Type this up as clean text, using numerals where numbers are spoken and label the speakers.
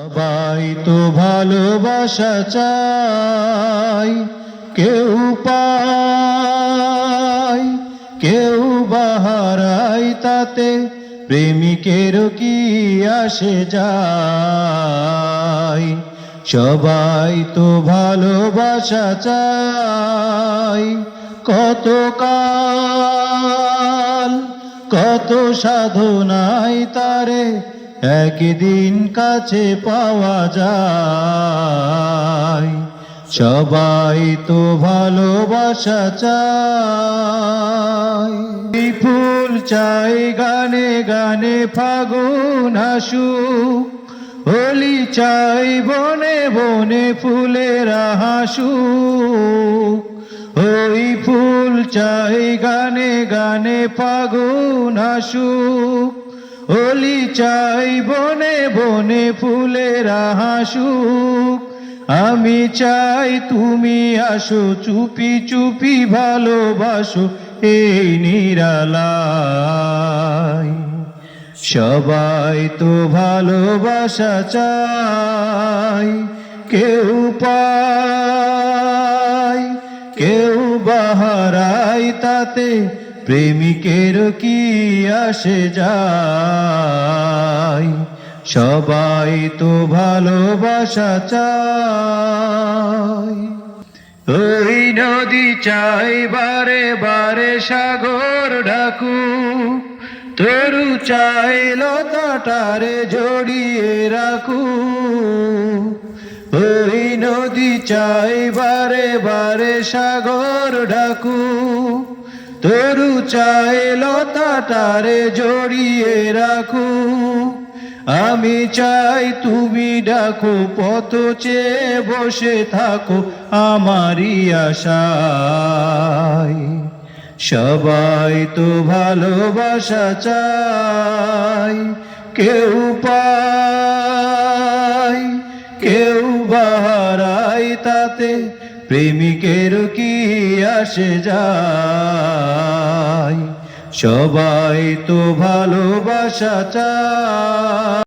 Speaker 1: সবাই তো ভালোবাসা চায়, কেউ পায় কেউ বাহারায়, তাতে প্রেমিকের কি আসে যায়। সবাই তো ভালোবাসা চায়, কত কাল কত সাধনায় তারে একদিন কাছে পাওয়া যায়। সবাই তো ভালোবাসা চায়, এই ফুল চাই গানে গানে ফাগুন হাসুক, হোলি চাই বনে বনে ফুলের হাসুক। ওই ফুল চাই গানে গানে ফাগুন হাসুক, হোলি চাই বনে বনে ফুলের হাসুক। আমি চাই তুমি আসো, চুপি চুপি ভালোবাসো এই নিরালায়। সবাই তো ভালোবাসা চায়, কেউ পায় কেউ বাহারায়, তাতে প্রেমিকের কি আসে যায়। সবাই তো ভালোবাসা চায়। ওই নদী চাই বারে বারে সাগর ডাকু, তরু চাই লতাটারে জড়িয়ে রাখু। ওই নদী চাই বারে বারে সাগর ডাকু, তরু চাই লতাটারে জড়িয়ে রাখু। আমি চাই তুমি ডাকো, পথ চেয়ে বসে থাকো আমারই আশায়। সবাই তো ভালোবাসা চায়, কেউ পায় কেউ বাহারায়, তাতে প্রেমিকের কি আসে যায়। সবাই তো ভালোবাসা চায়।